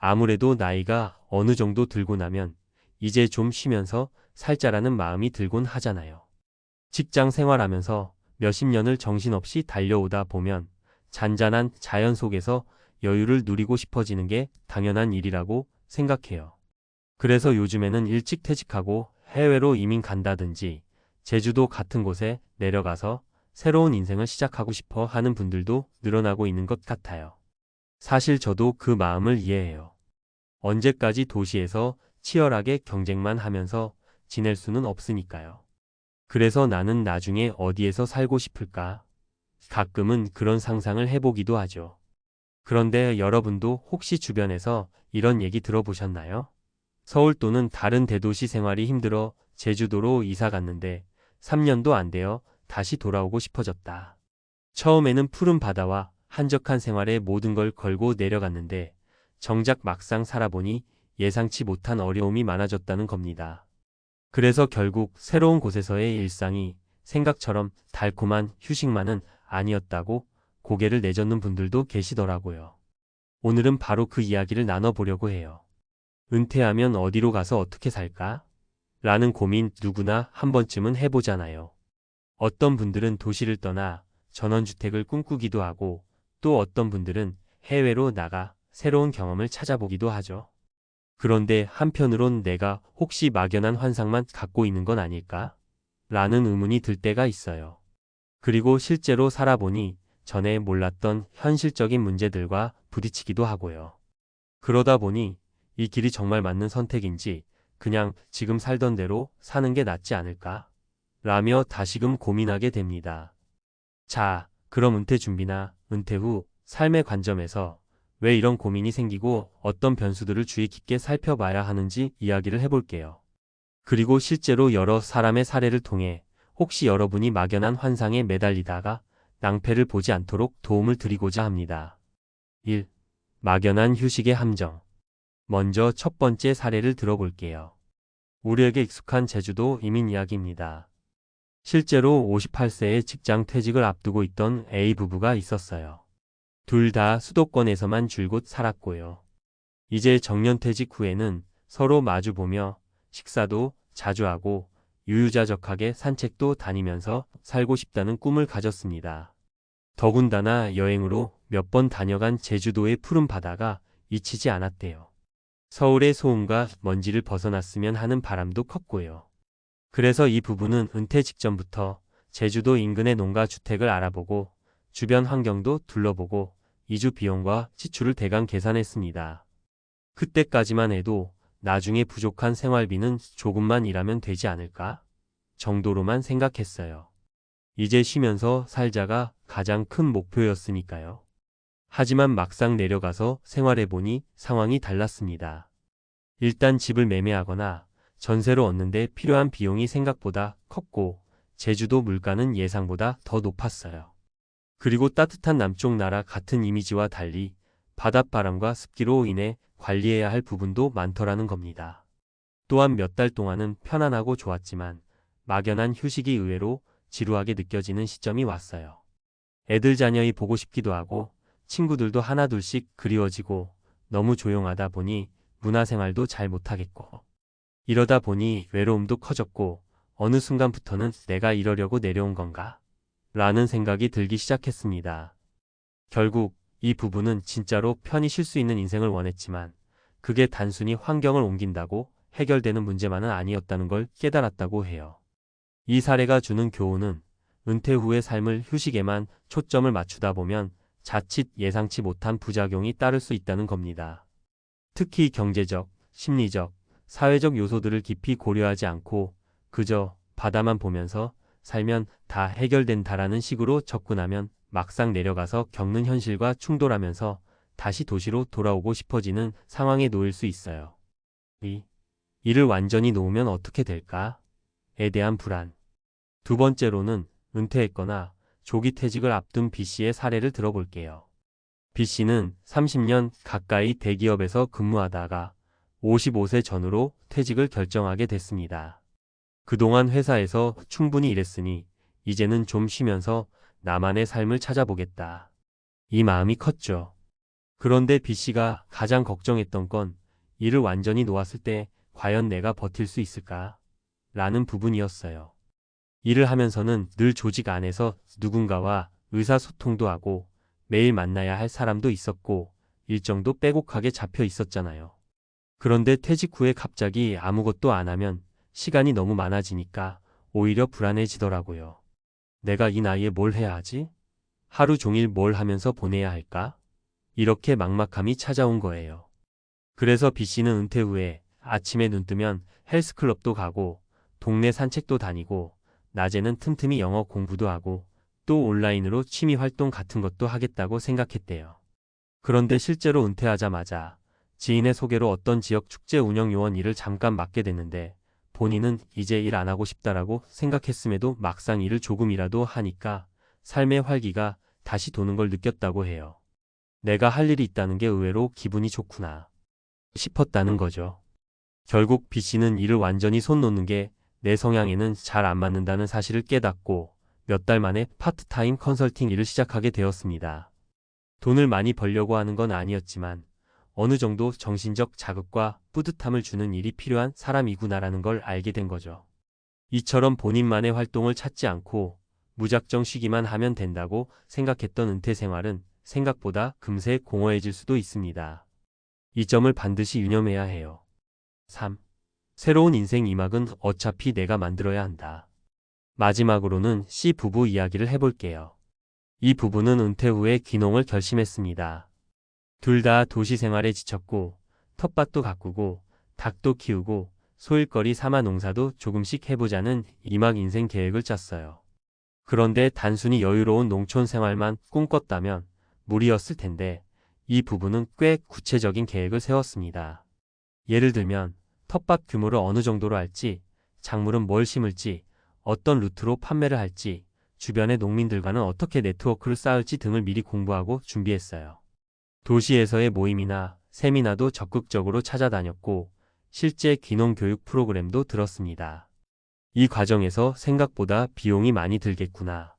아무래도 나이가 어느 정도 들고 나면 이제 좀 쉬면서 살자라는 마음이 들곤 하잖아요. 직장 생활하면서 몇십 년을 정신없이 달려오다 보면 잔잔한 자연 속에서 여유를 누리고 싶어지는 게 당연한 일이라고 생각해요. 그래서 요즘에는 일찍 퇴직하고 해외로 이민 간다든지 제주도 같은 곳에 내려가서 새로운 인생을 시작하고 싶어 하는 분들도 늘어나고 있는 것 같아요. 사실 저도 그 마음을 이해해요. 언제까지 도시에서 치열하게 경쟁만 하면서 지낼 수는 없으니까요. 그래서 나는 나중에 어디에서 살고 싶을까? 가끔은 그런 상상을 해보기도 하죠. 그런데 여러분도 혹시 주변에서 이런 얘기 들어보셨나요? 서울 또는 다른 대도시 생활이 힘들어 제주도로 이사 갔는데 3년도 안 되어 다시 돌아오고 싶어졌다. 처음에는 푸른 바다와 한적한 생활에 모든 걸 걸고 내려갔는데 정작 막상 살아보니 예상치 못한 어려움이 많아졌다는 겁니다. 그래서 결국 새로운 곳에서의 일상이 생각처럼 달콤한 휴식만은 아니었다고 고개를 내젓는 분들도 계시더라고요. 오늘은 바로 그 이야기를 나눠보려고 해요. 은퇴하면 어디로 가서 어떻게 살까? 라는 고민 누구나 한 번쯤은 해보잖아요. 어떤 분들은 도시를 떠나 전원주택을 꿈꾸기도 하고 또 어떤 분들은 해외로 나가 새로운 경험을 찾아보기도 하죠. 그런데 한편으론 내가 혹시 막연한 환상만 갖고 있는 건 아닐까? 라는 의문이 들 때가 있어요. 그리고 실제로 살아보니 전에 몰랐던 현실적인 문제들과 부딪히기도 하고요. 그러다 보니 이 길이 정말 맞는 선택인지 그냥 지금 살던 대로 사는 게 낫지 않을까? 라며 다시금 고민하게 됩니다. 자, 그럼 은퇴 준비나 은퇴 후 삶의 관점에서 왜 이런 고민이 생기고 어떤 변수들을 주의 깊게 살펴봐야 하는지 이야기를 해볼게요. 그리고 실제로 여러 사람의 사례를 통해 혹시 여러분이 막연한 환상에 매달리다가 낭패를 보지 않도록 도움을 드리고자 합니다. 1. 막연한 휴식의 함정. 먼저 첫 번째 사례를 들어볼게요. 우리에게 익숙한 제주도 이민 이야기입니다. 실제로 58세의 직장 퇴직을 앞두고 있던 A 부부가 있었어요. 둘 다 수도권에서만 줄곧 살았고요. 이제 정년퇴직 후에는 서로 마주보며 식사도 자주 하고 유유자적하게 산책도 다니면서 살고 싶다는 꿈을 가졌습니다. 더군다나 여행으로 몇 번 다녀간 제주도의 푸른 바다가 잊히지 않았대요. 서울의 소음과 먼지를 벗어났으면 하는 바람도 컸고요. 그래서 이 부부는 은퇴 직전부터 제주도 인근의 농가 주택을 알아보고 주변 환경도 둘러보고 이주 비용과 지출을 대강 계산했습니다. 그때까지만 해도 나중에 부족한 생활비는 조금만 일하면 되지 않을까? 정도로만 생각했어요. 이제 쉬면서 살자가 가장 큰 목표였으니까요. 하지만 막상 내려가서 생활해보니 상황이 달랐습니다. 일단 집을 매매하거나 전세로 얻는데 필요한 비용이 생각보다 컸고 제주도 물가는 예상보다 더 높았어요. 그리고 따뜻한 남쪽 나라 같은 이미지와 달리 바닷바람과 습기로 인해 관리해야 할 부분도 많더라는 겁니다. 또한 몇 달 동안은 편안하고 좋았지만 막연한 휴식이 의외로 지루하게 느껴지는 시점이 왔어요. 애들 자녀이 보고 싶기도 하고 친구들도 하나둘씩 그리워지고 너무 조용하다 보니 문화생활도 잘 못하겠고 이러다 보니 외로움도 커졌고 어느 순간부터는 내가 이러려고 내려온 건가? 라는 생각이 들기 시작했습니다. 결국 이 부부는 진짜로 편히 쉴 수 있는 인생을 원했지만 그게 단순히 환경을 옮긴다고 해결되는 문제만은 아니었다는 걸 깨달았다고 해요. 이 사례가 주는 교훈은 은퇴 후의 삶을 휴식에만 초점을 맞추다 보면 자칫 예상치 못한 부작용이 따를 수 있다는 겁니다. 특히 경제적, 심리적, 사회적 요소들을 깊이 고려하지 않고 그저 바다만 보면서 살면 다 해결된다라는 식으로 접근하면 막상 내려가서 겪는 현실과 충돌하면서 다시 도시로 돌아오고 싶어지는 상황에 놓일 수 있어요. 이를 완전히 놓으면 어떻게 될까? 에 대한 불안. 두 번째로는 은퇴했거나 조기 퇴직을 앞둔 B씨의 사례를 들어볼게요. B씨는 30년 가까이 대기업에서 근무하다가 55세 전후로 퇴직을 결정하게 됐습니다. 그동안 회사에서 충분히 일했으니 이제는 좀 쉬면서 나만의 삶을 찾아보겠다. 이 마음이 컸죠. 그런데 B씨가 가장 걱정했던 건 일을 완전히 놓았을 때 과연 내가 버틸 수 있을까? 라는 부분이었어요. 일을 하면서는 늘 조직 안에서 누군가와 의사소통도 하고 매일 만나야 할 사람도 있었고 일정도 빼곡하게 잡혀 있었잖아요. 그런데 퇴직 후에 갑자기 아무것도 안 하면 시간이 너무 많아지니까 오히려 불안해지더라고요. 내가 이 나이에 뭘 해야 하지? 하루 종일 뭘 하면서 보내야 할까? 이렇게 막막함이 찾아온 거예요. 그래서 B씨는 은퇴 후에 아침에 눈 뜨면 헬스클럽도 가고 동네 산책도 다니고 낮에는 틈틈이 영어 공부도 하고 또 온라인으로 취미 활동 같은 것도 하겠다고 생각했대요. 그런데 실제로 은퇴하자마자 지인의 소개로 어떤 지역 축제 운영 요원 일을 잠깐 맡게 됐는데 본인은 이제 일 안 하고 싶다라고 생각했음에도 막상 일을 조금이라도 하니까 삶의 활기가 다시 도는 걸 느꼈다고 해요. 내가 할 일이 있다는 게 의외로 기분이 좋구나 싶었다는 거죠. 결국 B씨는 일을 완전히 손 놓는 게 내 성향에는 잘 안 맞는다는 사실을 깨닫고 몇 달 만에 파트타임 컨설팅 일을 시작하게 되었습니다. 돈을 많이 벌려고 하는 건 아니었지만 어느 정도 정신적 자극과 뿌듯함을 주는 일이 필요한 사람이구나라는 걸 알게 된 거죠. 이처럼 본인만의 활동을 찾지 않고 무작정 쉬기만 하면 된다고 생각했던 은퇴 생활은 생각보다 금세 공허해질 수도 있습니다. 이 점을 반드시 유념해야 해요. 3. 새로운 인생 2막은 어차피 내가 만들어야 한다. 마지막으로는 C 부부 이야기를 해볼게요. 이 부부는 은퇴 후에 귀농을 결심했습니다. 둘 다 도시 생활에 지쳤고 텃밭도 가꾸고 닭도 키우고 소일거리 삼아 농사도 조금씩 해보자는 2막 인생 계획을 짰어요. 그런데 단순히 여유로운 농촌 생활만 꿈꿨다면 무리였을 텐데 이 부부는 꽤 구체적인 계획을 세웠습니다. 예를 들면 텃밭 규모를 어느 정도로 할지, 작물은 뭘 심을지, 어떤 루트로 판매를 할지, 주변의 농민들과는 어떻게 네트워크를 쌓을지 등을 미리 공부하고 준비했어요. 도시에서의 모임이나 세미나도 적극적으로 찾아다녔고 실제 귀농 교육 프로그램도 들었습니다. 이 과정에서 생각보다 비용이 많이 들겠구나.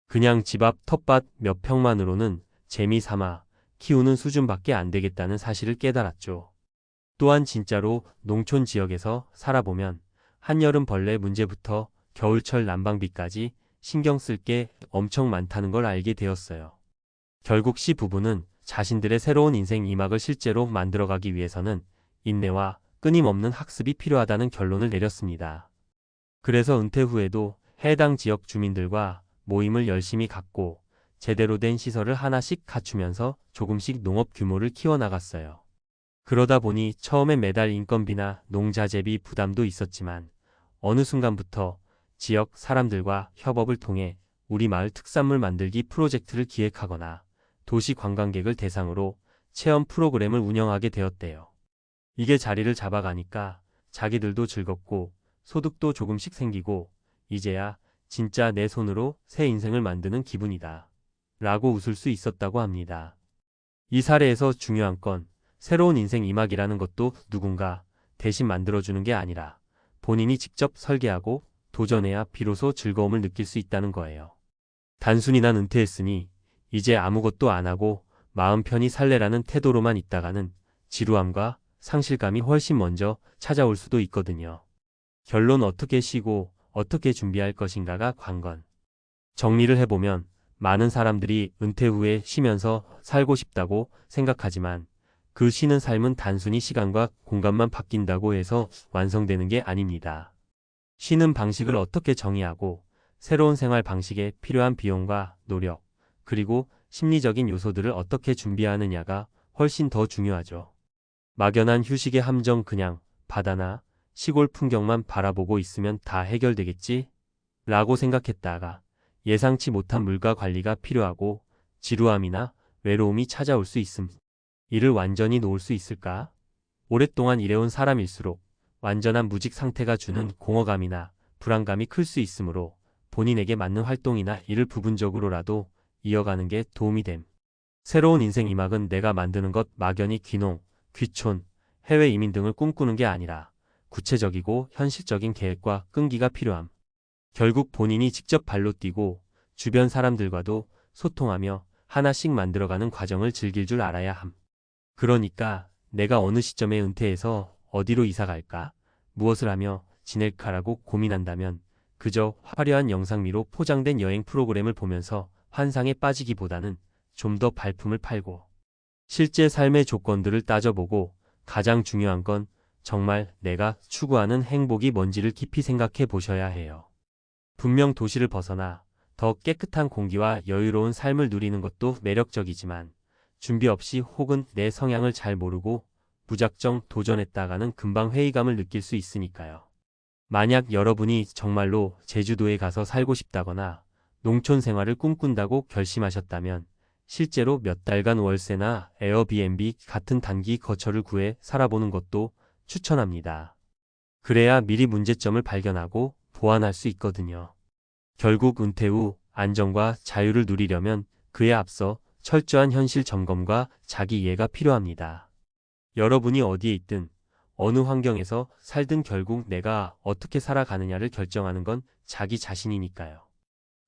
그냥 집 앞 텃밭 몇 평만으로는 재미 삼아 키우는 수준밖에 안 되겠다는 사실을 깨달았죠. 또한 진짜로 농촌 지역에서 살아보면 한여름 벌레 문제부터 겨울철 난방비까지 신경 쓸 게 엄청 많다는 걸 알게 되었어요. 결국 C 부부는 자신들의 새로운 인생 2막을 실제로 만들어가기 위해서는 인내와 끊임없는 학습이 필요하다는 결론을 내렸습니다. 그래서 은퇴 후에도 해당 지역 주민들과 모임을 열심히 갖고 제대로 된 시설을 하나씩 갖추면서 조금씩 농업 규모를 키워나갔어요. 그러다 보니 처음엔 매달 인건비나 농자재비 부담도 있었지만 어느 순간부터 지역 사람들과 협업을 통해 우리 마을 특산물 만들기 프로젝트를 기획하거나 도시 관광객을 대상으로 체험 프로그램을 운영하게 되었대요. 이게 자리를 잡아가니까 자기들도 즐겁고 소득도 조금씩 생기고 이제야 진짜 내 손으로 새 인생을 만드는 기분이다. 라고 웃을 수 있었다고 합니다. 이 사례에서 중요한 건 새로운 인생 2막이라는 것도 누군가 대신 만들어주는 게 아니라 본인이 직접 설계하고 도전해야 비로소 즐거움을 느낄 수 있다는 거예요. 단순히 난 은퇴했으니 이제 아무것도 안 하고 마음 편히 살래라는 태도로만 있다가는 지루함과 상실감이 훨씬 먼저 찾아올 수도 있거든요. 결론 어떻게 쉬고 어떻게 준비할 것인가가 관건. 정리를 해보면 많은 사람들이 은퇴 후에 쉬면서 살고 싶다고 생각하지만 그 쉬는 삶은 단순히 시간과 공간만 바뀐다고 해서 완성되는 게 아닙니다. 쉬는 방식을 어떻게 정의하고 새로운 생활 방식에 필요한 비용과 노력, 그리고 심리적인 요소들을 어떻게 준비하느냐가 훨씬 더 중요하죠. 막연한 휴식의 함정 그냥 바다나 시골 풍경만 바라보고 있으면 다 해결되겠지? 라고 생각했다가 예상치 못한 물가 관리가 필요하고 지루함이나 외로움이 찾아올 수 있음. 이를 완전히 놓을 수 있을까? 오랫동안 일해온 사람일수록 완전한 무직 상태가 주는 공허감이나 불안감이 클 수 있으므로 본인에게 맞는 활동이나 일을 부분적으로라도 이어가는 게 도움이 됨. 새로운 인생 2막은 내가 만드는 것 막연히 귀농, 귀촌, 해외 이민 등을 꿈꾸는 게 아니라 구체적이고 현실적인 계획과 끈기가 필요함. 결국 본인이 직접 발로 뛰고 주변 사람들과도 소통하며 하나씩 만들어가는 과정을 즐길 줄 알아야 함. 그러니까 내가 어느 시점에 은퇴해서 어디로 이사 갈까? 무엇을 하며 지낼까라고 고민한다면 그저 화려한 영상미로 포장된 여행 프로그램을 보면서 환상에 빠지기보다는 좀 더 발품을 팔고 실제 삶의 조건들을 따져보고 가장 중요한 건 정말 내가 추구하는 행복이 뭔지를 깊이 생각해 보셔야 해요. 분명 도시를 벗어나 더 깨끗한 공기와 여유로운 삶을 누리는 것도 매력적이지만 준비 없이 혹은 내 성향을 잘 모르고 무작정 도전했다가는 금방 회의감을 느낄 수 있으니까요. 만약 여러분이 정말로 제주도에 가서 살고 싶다거나 농촌 생활을 꿈꾼다고 결심하셨다면 실제로 몇 달간 월세나 에어비앤비 같은 단기 거처를 구해 살아보는 것도 추천합니다. 그래야 미리 문제점을 발견하고 보완할 수 있거든요. 결국 은퇴 후 안정과 자유를 누리려면 그에 앞서 철저한 현실 점검과 자기 이해가 필요합니다. 여러분이 어디에 있든 어느 환경에서 살든 결국 내가 어떻게 살아가느냐를 결정하는 건 자기 자신이니까요.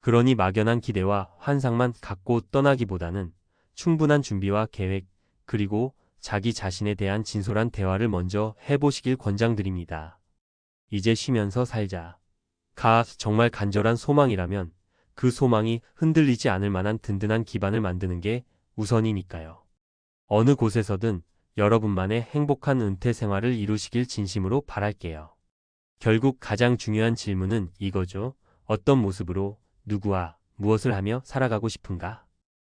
그러니 막연한 기대와 환상만 갖고 떠나기보다는 충분한 준비와 계획, 그리고 자기 자신에 대한 진솔한 대화를 먼저 해보시길 권장드립니다. 이제 쉬면서 살자. 가 정말 간절한 소망이라면 그 소망이 흔들리지 않을 만한 든든한 기반을 만드는 게 우선이니까요. 어느 곳에서든 여러분만의 행복한 은퇴 생활을 이루시길 진심으로 바랄게요. 결국 가장 중요한 질문은 이거죠. 어떤 모습으로, 누구와, 무엇을 하며 살아가고 싶은가?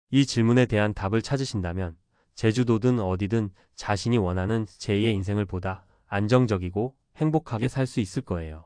이 질문에 대한 답을 찾으신다면 제주도든 어디든 자신이 원하는 제2의 인생을 보다 안정적이고 행복하게 살 수 있을 거예요.